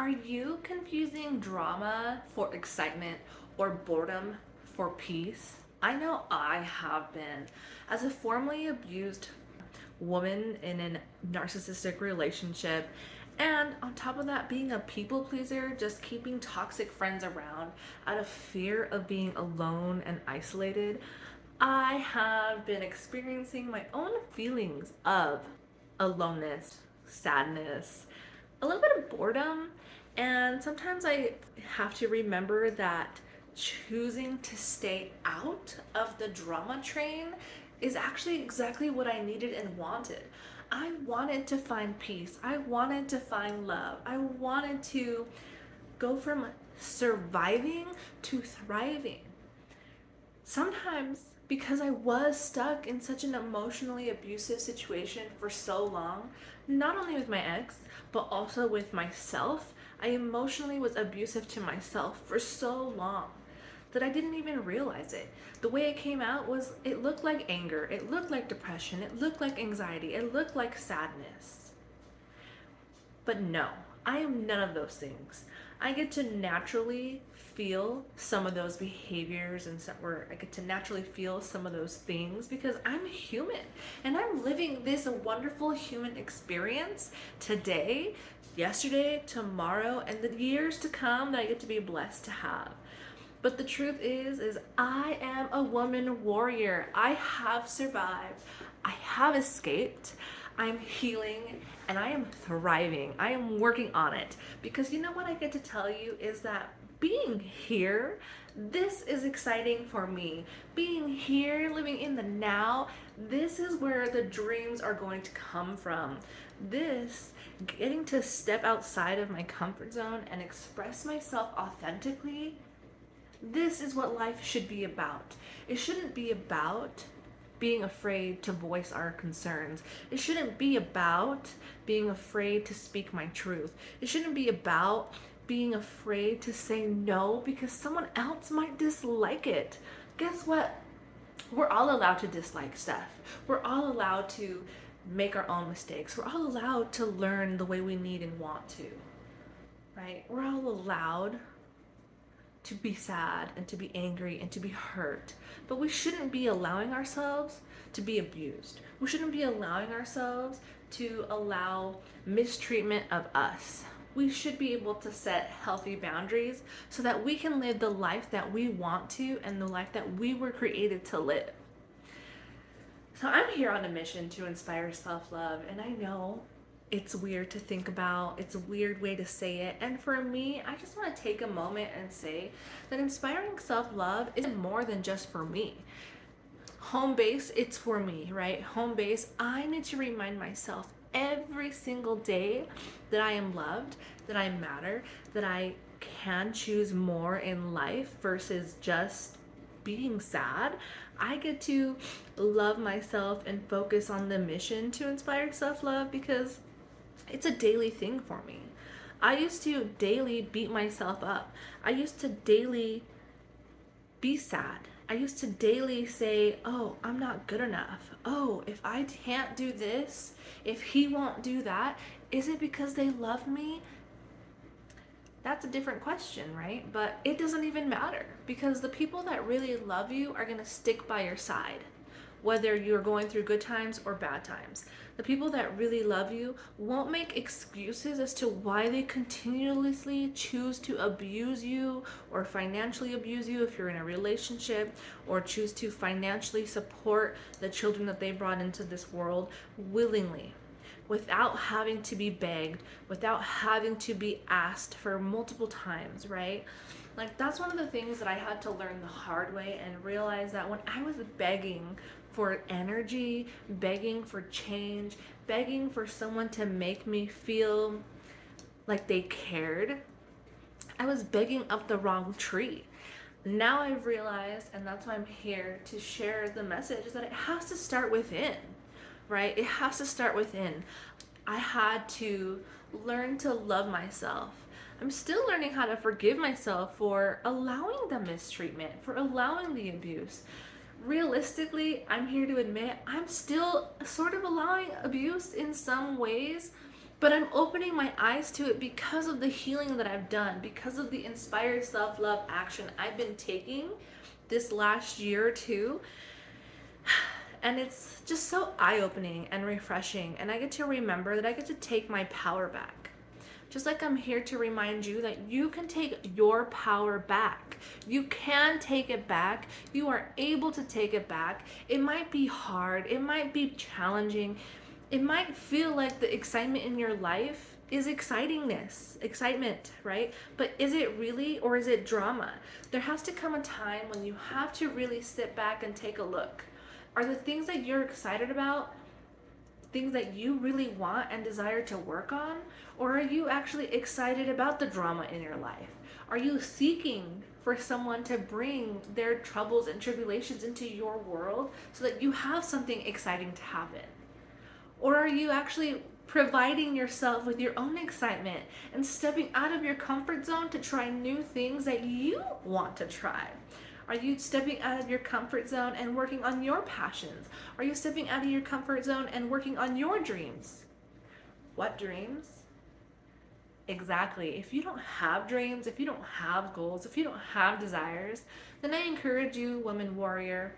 Are you confusing drama for excitement or boredom for peace? I know I have been. As a formerly abused woman in a narcissistic relationship, and on top of that, being a people pleaser, just keeping toxic friends around out of fear of being alone and isolated, I have been experiencing my own feelings of aloneness, sadness, a little bit of boredom, and sometimes I have to remember that choosing to stay out of the drama train is actually exactly what I needed and wanted. I wanted to find peace. I wanted to find love. I wanted to go from surviving to thriving. Sometimes, because I was stuck in such an emotionally abusive situation for so long, not only with my ex, but also with myself, I emotionally was abusive to myself for so long that I didn't even realize it. The way it came out was it looked like anger, it looked like depression, it looked like anxiety, it looked like sadness. But no, I am none of those things. I get to naturally feel some of those behaviors and where I get to naturally feel some of those things because I'm human and I'm living this wonderful human experience today, yesterday, tomorrow, and the years to come that I get to be blessed to have. But the truth is I am a woman warrior. I have survived. I have escaped. I'm healing and I am thriving. I am working on it. Because you know what I get to tell you is that being here, this is exciting for me. Being here, living in the now, this is where the dreams are going to come from. This, getting to step outside of my comfort zone and express myself authentically, this is what life should be about. It shouldn't be about being afraid to voice our concerns. It shouldn't be about being afraid to speak my truth. It shouldn't be about being afraid to say no because someone else might dislike it. Guess what? We're all allowed to dislike stuff. We're all allowed to make our own mistakes. We're all allowed to learn the way we need and want to, right? We're all allowed to be sad and to be angry and to be hurt. But we shouldn't be allowing ourselves to be abused. We shouldn't be allowing ourselves to allow mistreatment of us. We should be able to set healthy boundaries so that we can live the life that we want to and the life that we were created to live. So I'm here on a mission to inspire self-love, and I know it's weird to think about, it's a weird way to say it. And for me, I just want to take a moment and say that inspiring self-love isn't more than just for me. Home base, it's for me, right? Home base, I need to remind myself every single day that I am loved, that I matter, that I can choose more in life versus just being sad. I get to love myself and focus on the mission to inspire self-love because it's a daily thing for me. I used to daily beat myself up. I used to daily be sad. I used to daily say, oh, I'm not good enough. Oh, if I can't do this, if he won't do that, is it because they love me? That's a different question, right? But it doesn't even matter because the people that really love you are going to stick by your side, whether you're going through good times or bad times. The people that really love you won't make excuses as to why they continuously choose to abuse you or financially abuse you if you're in a relationship, or choose to financially support the children that they brought into this world willingly, without having to be begged, without having to be asked for multiple times, right? Like, that's one of the things that I had to learn the hard way and realize that when I was begging for energy, begging for change, begging for someone to make me feel like they cared, I was begging up the wrong tree. Now I've realized, and that's why I'm here to share the message, that it has to start within, right? It has to start within. I had to learn to love myself. I'm still learning how to forgive myself for allowing the mistreatment, for allowing the abuse. Realistically, I'm here to admit I'm still sort of allowing abuse in some ways, but I'm opening my eyes to it because of the healing that I've done, because of the inspired self-love action I've been taking this last year or two. And it's just so eye-opening and refreshing, and I get to remember that I get to take my power back. Just like I'm here to remind you that you can take your power back. You can take it back. You are able to take it back. It might be hard. It might be challenging. It might feel like the excitement in your life is excitement, right? But is it really, or is it drama? There has to come a time when you have to really sit back and take a look. Are the things that you're excited about things that you really want and desire to work on? Or are you actually excited about the drama in your life? Are you seeking for someone to bring their troubles and tribulations into your world so that you have something exciting to happen? Or are you actually providing yourself with your own excitement and stepping out of your comfort zone to try new things that you want to try? Are you stepping out of your comfort zone and working on your passions? Are you stepping out of your comfort zone and working on your dreams? What dreams? Exactly. If you don't have dreams, if you don't have goals, if you don't have desires, then I encourage you, woman warrior,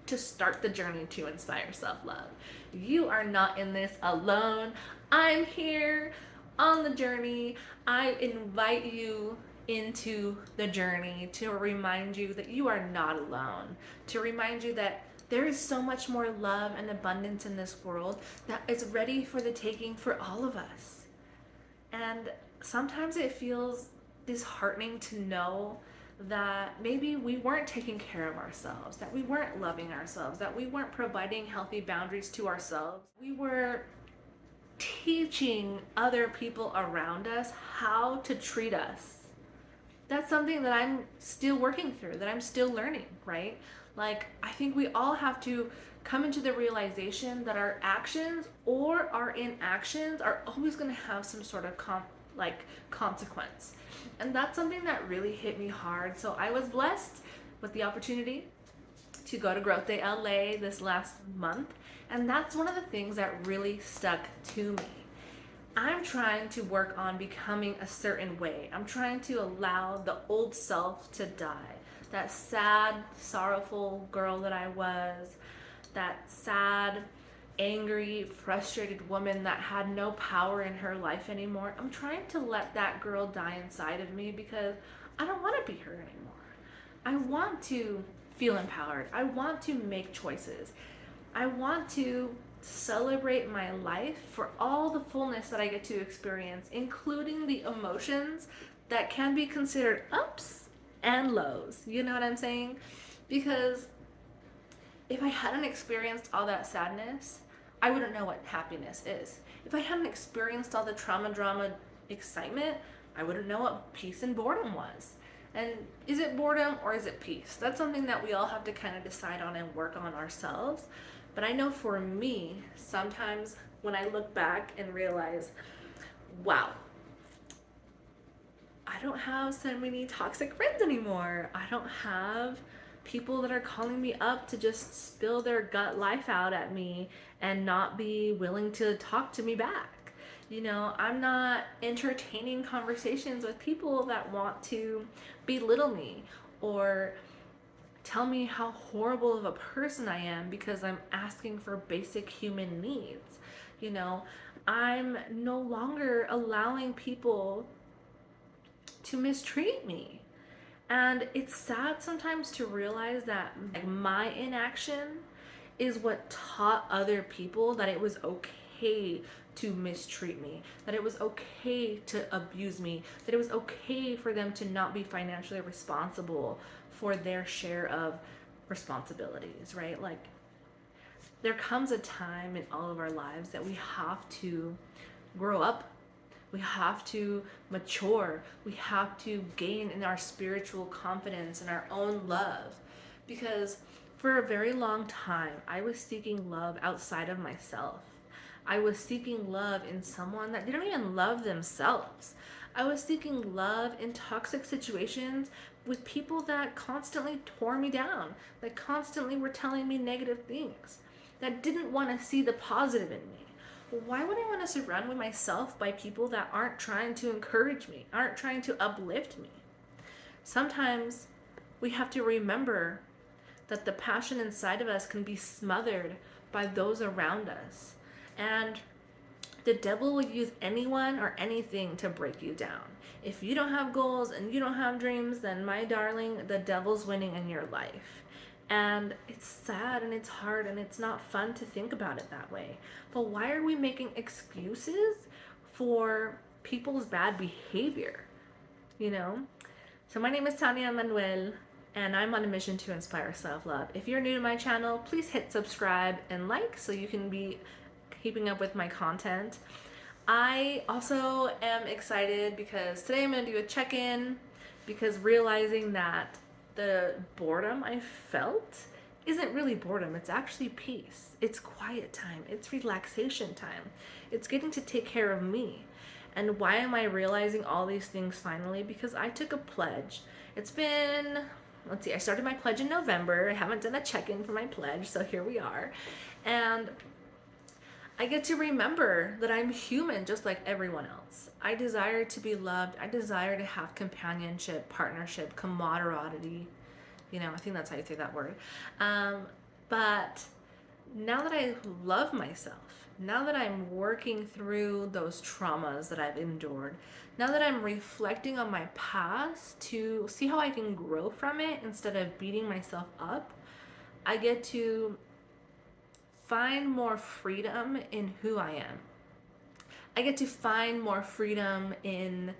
to start the journey to inspire self-love. You are not in this alone. I'm here on the journey. I invite you into the journey to remind you that you are not alone, to remind you that there is so much more love and abundance in this world that is ready for the taking for all of us. And sometimes it feels disheartening to know that maybe we weren't taking care of ourselves, that we weren't loving ourselves, that we weren't providing healthy boundaries to ourselves. We were teaching other people around us how to treat us. That's something that I'm still working through, that I'm still learning, right? Like, I think we all have to come into the realization that our actions or our inactions are always going to have some sort of consequence. And that's something that really hit me hard. So I was blessed with the opportunity to go to Growth Day LA this last month. And that's one of the things that really stuck to me. I'm trying to work on becoming a certain way. I'm trying to allow the old self to die. That sad, sorrowful girl that I was, that sad, angry, frustrated woman that had no power in her life anymore. I'm trying to let that girl die inside of me because I don't want to be her anymore. I want to feel empowered. I want to make choices. I want to celebrate my life for all the fullness that I get to experience, including the emotions that can be considered ups and lows. You know what I'm saying? Because if I hadn't experienced all that sadness, I wouldn't know what happiness is. If I hadn't experienced all the trauma, drama, excitement, I wouldn't know what peace and boredom was. And is it boredom or is it peace? That's something that we all have to kind of decide on and work on ourselves. But I know for me, sometimes when I look back and realize, wow, I don't have so many toxic friends anymore. I don't have people that are calling me up to just spill their gut life out at me and not be willing to talk to me back. You know, I'm not entertaining conversations with people that want to belittle me or tell me how horrible of a person I am because I'm asking for basic human needs. You know, I'm no longer allowing people to mistreat me. And it's sad sometimes to realize that my inaction is what taught other people that it was okay to mistreat me, that it was okay to abuse me, that it was okay for them to not be financially responsible for their share of responsibilities, right? Like, there comes a time in all of our lives that we have to grow up. We have to mature. We have to gain in our spiritual confidence and our own love. Because for a very long time, I was seeking love outside of myself. I was seeking love in someone that didn't even love themselves. I was seeking love in toxic situations with people that constantly tore me down, that constantly were telling me negative things, that didn't want to see the positive in me. why would I want to surround with myself by people that aren't trying to encourage me, aren't trying to uplift me? Sometimes we have to remember that the passion inside of us can be smothered by those around us. And the devil will use anyone or anything to break you down. If you don't have goals and you don't have dreams, then my darling, the devil's winning in your life. And it's sad and it's hard and it's not fun to think about it that way. But why are we making excuses for people's bad behavior? You know? So my name is Tanya Manuel, and I'm on a mission to inspire self-love. If you're new to my channel, please hit subscribe and like so you can be keeping up with my content. I also am excited because today I'm going to do a check-in, because realizing that the boredom I felt isn't really boredom, it's actually peace. It's quiet time, it's relaxation time, it's getting to take care of me. And why am I realizing all these things finally? Because I took a pledge. It's been, let's see, I started my pledge in November. I haven't done a check-in for my pledge, so here we are. And I get to remember that I'm human just like everyone else. I desire to be loved. I desire to have companionship, partnership, camaraderie. You know, I think that's how you say that word. But now that I love myself, now that I'm working through those traumas that I've endured, now that I'm reflecting on my past to see how I can grow from it instead of beating myself up, I get to find more freedom in who I am. I get to find more freedom in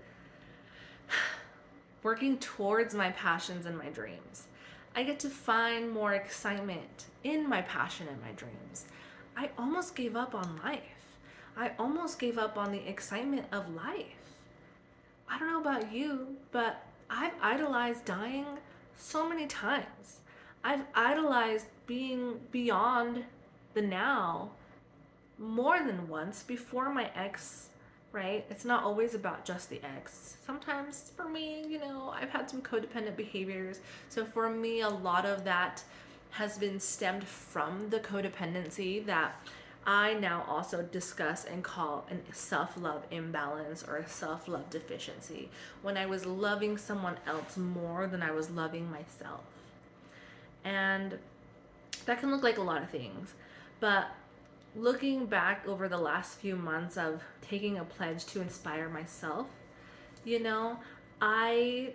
working towards my passions and my dreams. I get to find more excitement in my passion and my dreams. I almost gave up on life. I almost gave up on the excitement of life. I don't know about you, but I've idolized dying so many times. I've idolized being beyond the now more than once before my ex, right? It's not always about just the ex. Sometimes for me, you know, I've had some codependent behaviors. So for me, a lot of that has been stemmed from the codependency that I now also discuss and call a self-love imbalance or a self-love deficiency, when I was loving someone else more than I was loving myself. And that can look like a lot of things, but looking back over the last few months of taking a pledge to inspire myself, you know, I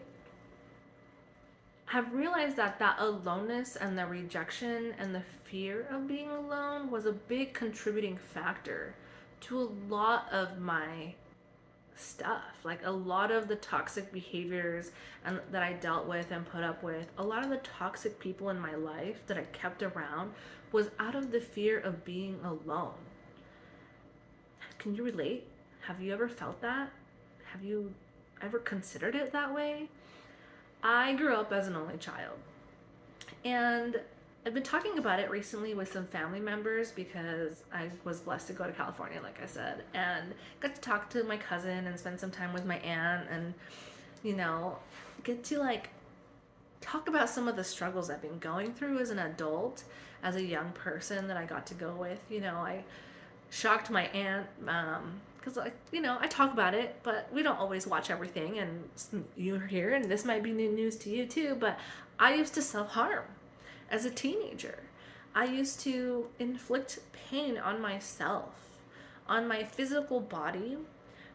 have realized that aloneness and the rejection and the fear of being alone was a big contributing factor to a lot of my stuff. Like a lot of the toxic behaviors and that I dealt with and put up with, a lot of the toxic people in my life that I kept around was out of the fear of being alone. Can you relate? Have you ever felt that? Have you ever considered it that way? I grew up as an only child, and I've been talking about it recently with some family members because I was blessed to go to California, like I said, and got to talk to my cousin and spend some time with my aunt and, you know, get to like talk about some of the struggles I've been going through as an adult, as a young person that I got to go with. You know, I shocked my aunt, because I talk about it, but we don't always watch everything, and you're here and this might be new news to you too, but I used to self-harm as a teenager. I used to inflict pain on myself, on my physical body,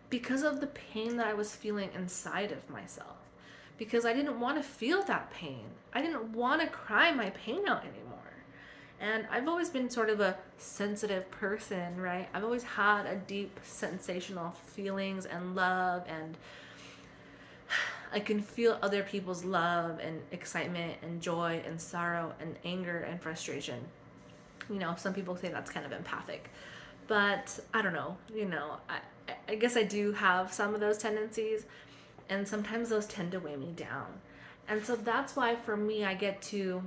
because of the pain that I was feeling inside of myself, because I didn't want to feel that pain. I didn't want to cry my pain out anymore. And I've always been sort of a sensitive person, right? I've always had a deep sensational feelings and love, and I can feel other people's love and excitement and joy and sorrow and anger and frustration. You know, some people say that's kind of empathic, but I don't know, I guess I do have some of those tendencies, and sometimes those tend to weigh me down. And so that's why for me, I get to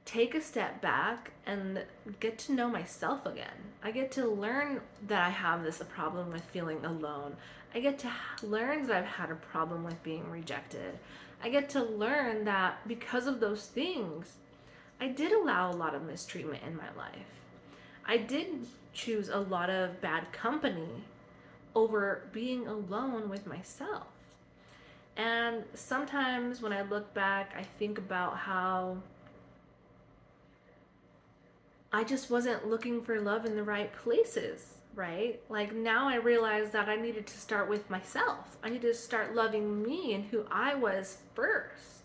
take a step back and get to know myself again. I get to learn that I have this problem with feeling alone. I get to learn that I've had a problem with being rejected. I get to learn that because of those things, I did allow a lot of mistreatment in my life. I did choose a lot of bad company over being alone with myself. And sometimes when I look back, I think about how I just wasn't looking for love in the right places, right? Like now I realize that I needed to start with myself. I needed to start loving me and who I was first.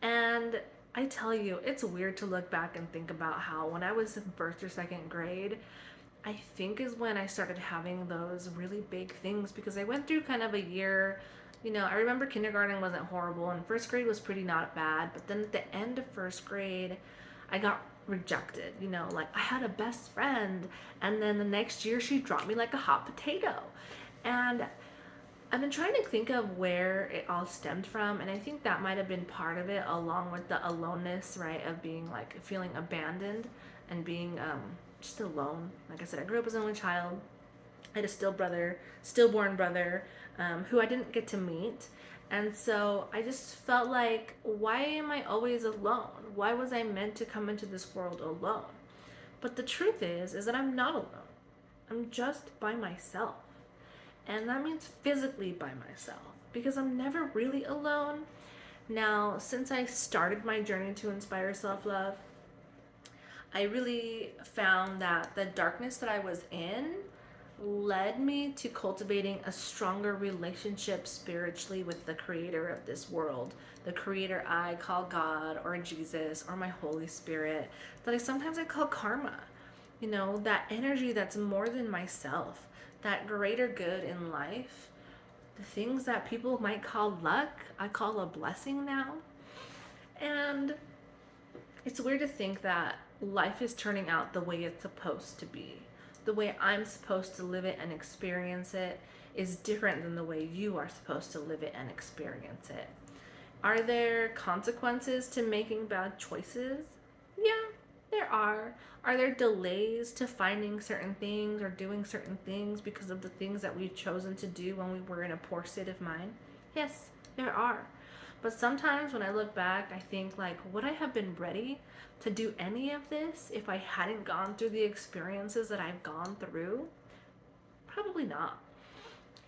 And I tell you, it's weird to look back and think about how when I was in first or second grade, I think is when I started having those really big things, because I went through kind of a year. I remember kindergarten wasn't horrible and first grade was pretty not bad, but then at the end of first grade, I got rejected. Like I had a best friend, and then the next year she dropped me like a hot potato. And I've been trying to think of where it all stemmed from, and I think that might have been part of it, along with the aloneness, right, of being like feeling abandoned and being just alone. Like I said, I grew up as an only child. I had a stillborn brother, who I didn't get to meet. And so I just felt like, why am I always alone? Why was I meant to come into this world alone? But the truth is that I'm not alone. I'm just by myself. And that means physically by myself, because I'm never really alone. Now, since I started my journey to inspire self-love, I really found that the darkness that I was in led me to cultivating a stronger relationship spiritually with the creator of this world, the creator I call God or Jesus or my Holy Spirit, that I call karma. That energy that's more than myself, that greater good in life, the things that people might call luck, I call a blessing now. And it's weird to think that life is turning out the way it's supposed to be. The way I'm supposed to live it and experience it is different than the way you are supposed to live it and experience it. Are there consequences to making bad choices? Yeah, there are. Are there delays to finding certain things or doing certain things because of the things that we've chosen to do when we were in a poor state of mind? Yes, there are. But sometimes when I look back, I think like, would I have been ready to do any of this if I hadn't gone through the experiences that I've gone through? Probably not.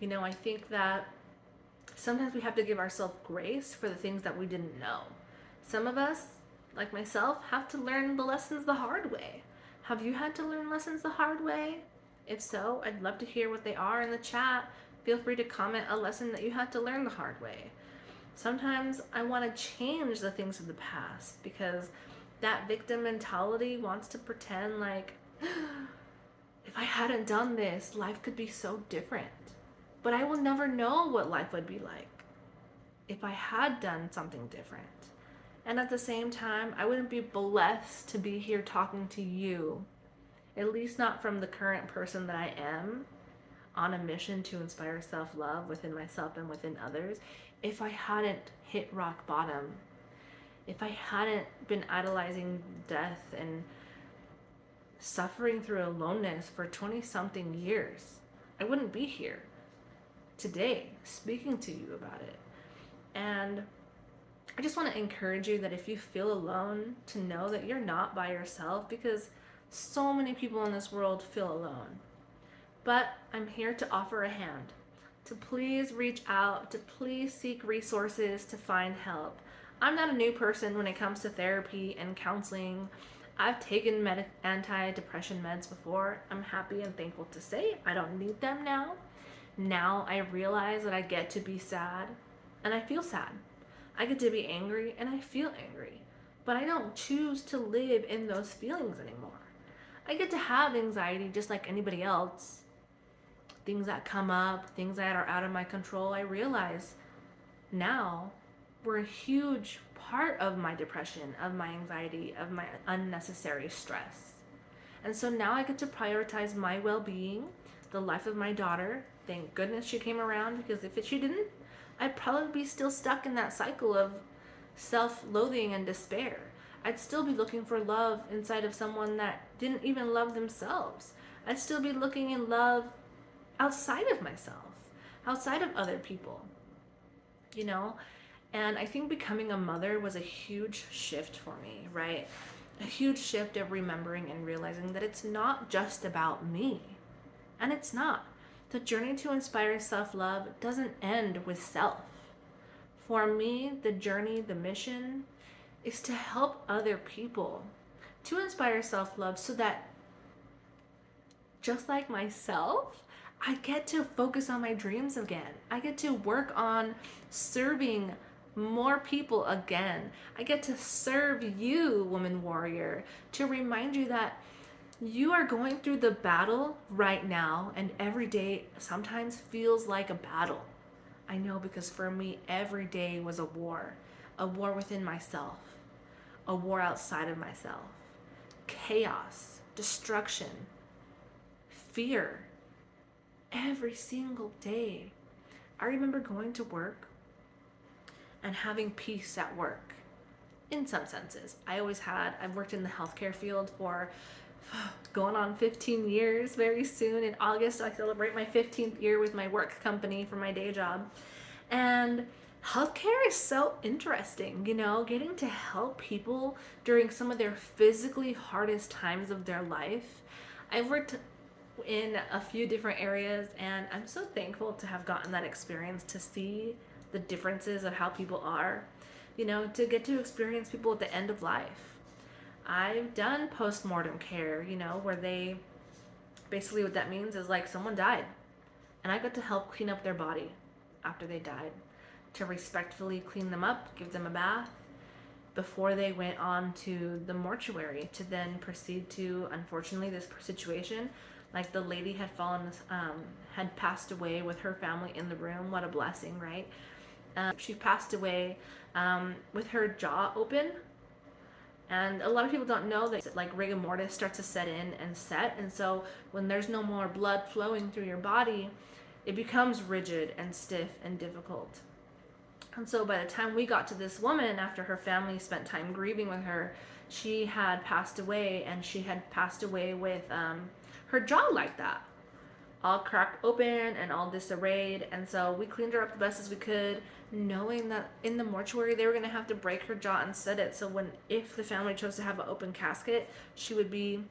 I think that sometimes we have to give ourselves grace for the things that we didn't know. Some of us, like myself, have to learn the lessons the hard way. Have you had to learn lessons the hard way? If so, I'd love to hear what they are in the chat. Feel free to comment a lesson that you had to learn the hard way. Sometimes I want to change the things of the past because that victim mentality wants to pretend like, if I hadn't done this, life could be so different. But I will never know what life would be like if I had done something different. And at the same time, I wouldn't be blessed to be here talking to you, at least not from the current person that I am, on a mission to inspire self-love within myself and within others, if I hadn't hit rock bottom, if I hadn't been idolizing death and suffering through aloneness for 20-something years. I wouldn't be here today speaking to you about it. And I just want to encourage you that if you feel alone, to know that you're not by yourself, because so many people in this world feel alone. But I'm here to offer a hand, to please reach out, to please seek resources to find help. I'm not a new person when it comes to therapy and counseling. I've taken anti-depression meds before. I'm happy and thankful to say I don't need them now. Now I realize that I get to be sad and I feel sad. I get to be angry and I feel angry. But I don't choose to live in those feelings anymore. I get to have anxiety just like anybody else. Things that come up, things that are out of my control, I realize now were a huge part of my depression, of my anxiety, of my unnecessary stress. And so now I get to prioritize my well-being, the life of my daughter. Thank goodness she came around, because if she didn't, I'd probably be still stuck in that cycle of self-loathing and despair. I'd still be looking for love inside of someone that didn't even love themselves. I'd still be looking in love outside of myself, outside of other people, you know? And I think becoming a mother was a huge shift for me, right? A huge shift of remembering and realizing that it's not just about me. And it's not. The journey to inspire self love doesn't end with self. For me, the journey, the mission is to help other people to inspire self love so that, just like myself, I get to focus on my dreams again. I get to work on serving more people again. I get to serve you, woman warrior, to remind you that you are going through the battle right now, and every day sometimes feels like a battle. I know, because for me, every day was a war within myself, a war outside of myself, chaos, destruction, fear, every single day. I remember going to work and having peace at work in some senses. I've worked in the healthcare field for going on 15 years. Very soon in August, I celebrate my 15th year with my work company for my day job. And healthcare is so interesting, getting to help people during some of their physically hardest times of their life. I've worked in a few different areas, and I'm so thankful to have gotten that experience to see the differences of how people are, to get to experience people at the end of life. I've done post-mortem care, where they basically, what that means is like someone died and I got to help clean up their body after they died, to respectfully clean them up, give them a bath before they went on to the mortuary to then proceed to, unfortunately, this situation. Like, the lady had passed away with her family in the room. What a blessing, right? She passed away with her jaw open. And a lot of people don't know that, like, rigor mortis starts to set in and set. And so when there's no more blood flowing through your body, it becomes rigid and stiff and difficult. And so by the time we got to this woman, after her family spent time grieving with her, she had passed away, and she had passed away with her jaw like that, all cracked open and all disarrayed. And so we cleaned her up the best as we could, knowing that in the mortuary they were going to have to break her jaw and set it. So if the family chose to have an open casket, she would be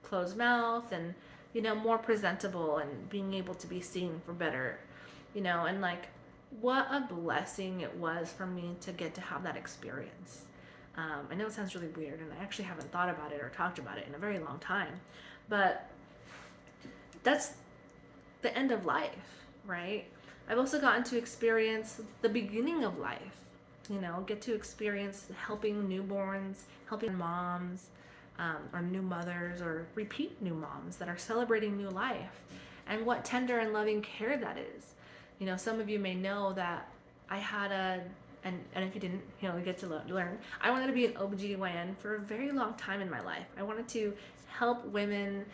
closed mouth and, more presentable and being able to be seen for better, and like, what a blessing it was for me to get to have that experience. I know it sounds really weird, and I actually haven't thought about it or talked about it in a very long time, but that's the end of life, right? I've also gotten to experience the beginning of life, get to experience helping newborns, helping moms, or new mothers, or repeat new moms that are celebrating new life, and what tender and loving care that is. Some of you may know that I had and if you didn't, you get to learn, I wanted to be an OBGYN for a very long time in my life. I wanted to help women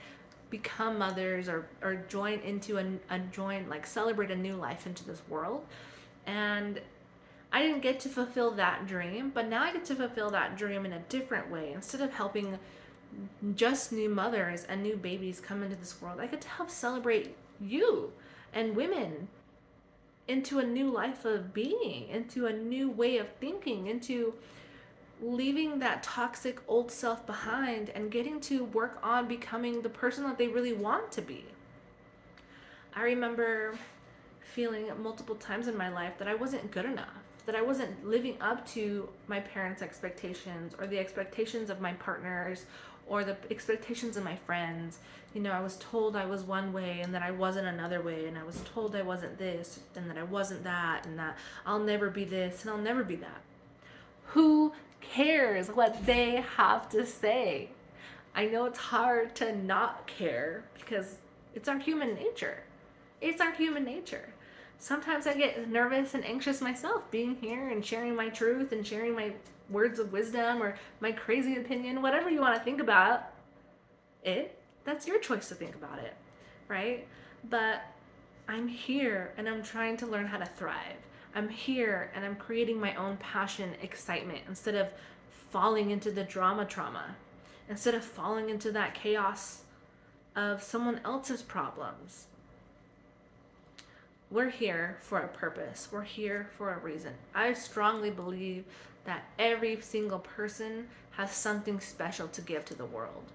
become mothers, or join into celebrate a new life into this world. And I didn't get to fulfill that dream, but now I get to fulfill that dream in a different way. Instead of helping just new mothers and new babies come into this world, I get to help celebrate you and women into a new life of being, into a new way of thinking, into leaving that toxic old self behind and getting to work on becoming the person that they really want to be. I remember feeling multiple times in my life that I wasn't good enough, that I wasn't living up to my parents' expectations, or the expectations of my partners, or the expectations of my friends. I was told I was one way and that I wasn't another way, and I was told I wasn't this and that I wasn't that, and that I'll never be this and I'll never be that. Who cares what they have to say? I know it's hard to not care, because it's our human nature. It's our human nature. Sometimes I get nervous and anxious myself, being here and sharing my truth and sharing my words of wisdom or my crazy opinion, whatever you want to think about it. That's your choice to think about it, right? But I'm here and I'm trying to learn how to thrive. I'm here and I'm creating my own passion, excitement, instead of falling into the trauma, instead of falling into that chaos of someone else's problems. We're here for a purpose. We're here for a reason. I strongly believe that every single person has something special to give to the world.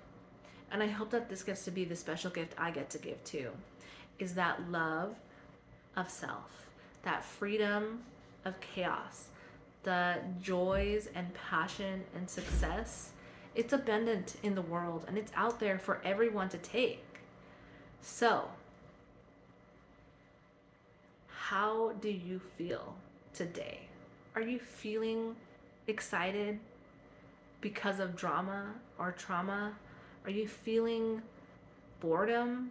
And I hope that this gets to be the special gift I get to give too, is that love of self, that freedom of chaos, the joys and passion and success. It's abundant in the world and it's out there for everyone to take. So, how do you feel today? Are you feeling excited because of drama or trauma? Are you feeling boredom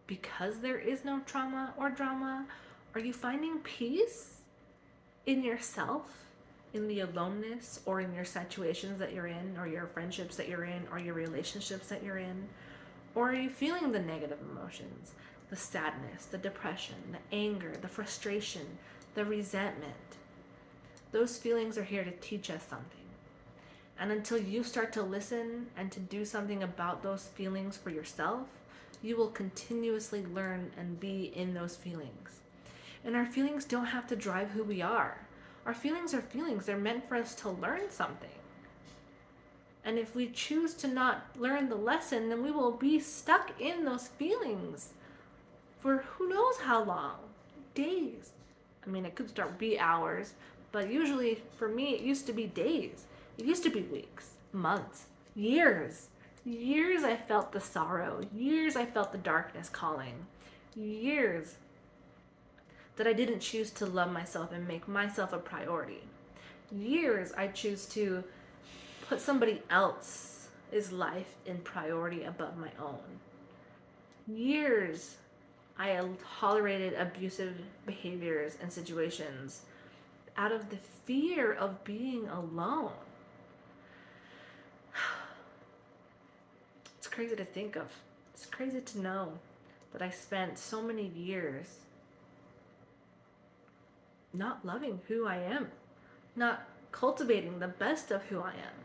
because there is no trauma or drama? Are you finding peace in yourself, in the aloneness, or in your situations that you're in, or your friendships that you're in, or your relationships that you're in? Or are you feeling the negative emotions, the sadness, the depression, the anger, the frustration, the resentment? Those feelings are here to teach us something. And until you start to listen and to do something about those feelings for yourself, you will continuously learn and be in those feelings. And our feelings don't have to drive who we are. Our feelings are feelings. They're meant for us to learn something. And if we choose to not learn the lesson, then we will be stuck in those feelings for who knows how long. Days. I mean, it could start be hours, but usually for me, it used to be days. It used to be weeks, months, years. Years I felt the sorrow. Years I felt the darkness calling. Years that I didn't choose to love myself and make myself a priority. Years I choose to put somebody else's life in priority above my own. Years I tolerated abusive behaviors and situations out of the fear of being alone. It's crazy to think of. It's crazy to know that I spent so many years not loving who I am, not cultivating the best of who I am,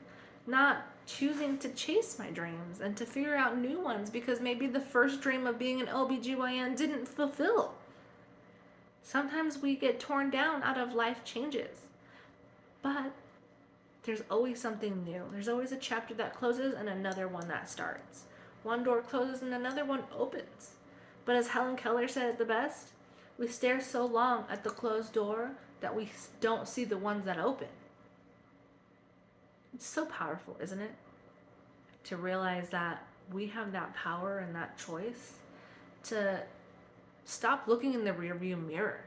not choosing to chase my dreams and to figure out new ones because maybe the first dream of being an OBGYN didn't fulfill. Sometimes we get torn down out of life changes, but there's always something new. There's always a chapter that closes and another one that starts. One door closes and another one opens. But as Helen Keller said it the best, we stare so long at the closed door that we don't see the ones that open. It's so powerful, isn't it? To realize that we have that power and that choice to stop looking in the rearview mirror.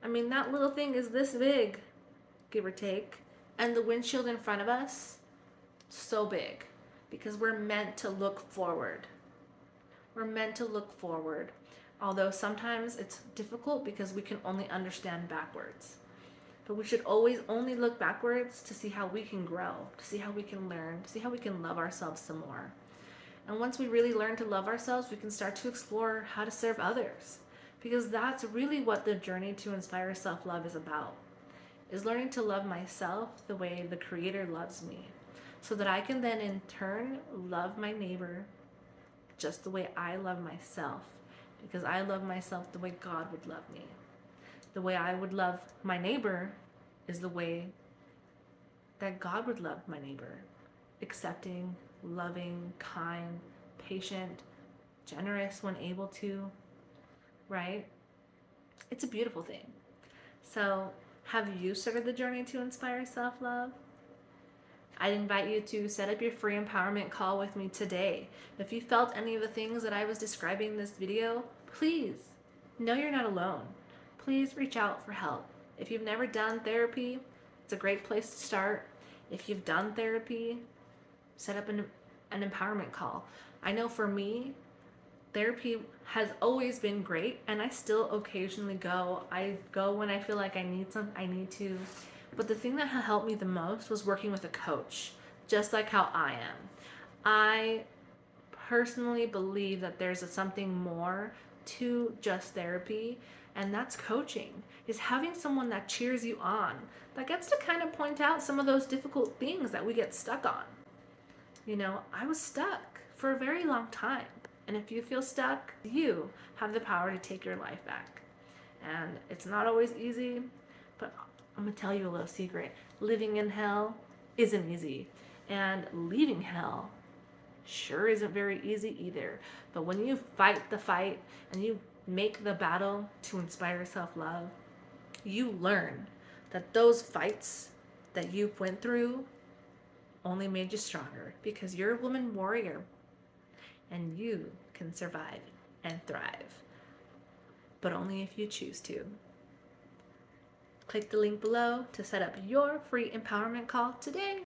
I mean, that little thing is this big, give or take, and the windshield in front of us, so big, because we're meant to look forward. We're meant to look forward, although sometimes it's difficult because we can only understand backwards. But we should always only look backwards to see how we can grow, to see how we can learn, to see how we can love ourselves some more. And once we really learn to love ourselves, we can start to explore how to serve others. Because that's really what the journey to inspire self-love is about, is learning to love myself the way the Creator loves me, so that I can then in turn love my neighbor just the way I love myself, because I love myself the way God would love me. The way I would love my neighbor is the way that God would love my neighbor. Accepting, loving, kind, patient, generous when able to, right? It's a beautiful thing. So, have you started the journey to inspire self-love? I invite you to set up your free empowerment call with me today. If you felt any of the things that I was describing in this video, please know you're not alone. Please reach out for help. If you've never done therapy, it's a great place to start. If you've done therapy, set up an empowerment call. I know for me, therapy has always been great, and I still occasionally go. I go when I feel like I need to. But the thing that helped me the most was working with a coach, just like how I am. I personally believe that there's something more to just therapy, and that's coaching, is having someone that cheers you on, that gets to kind of point out some of those difficult things that we get stuck on. You know, I was stuck for a very long time. And if you feel stuck, you have the power to take your life back. And it's not always easy, but I'm gonna tell you a little secret. Living in hell isn't easy. And leaving hell sure isn't very easy either. But when you fight the fight and you make the battle to inspire self love, you learn that those fights that you went through only made you stronger because you're a woman warrior and you can survive and thrive, but only if you choose to. Click the link below to set up your free empowerment call today.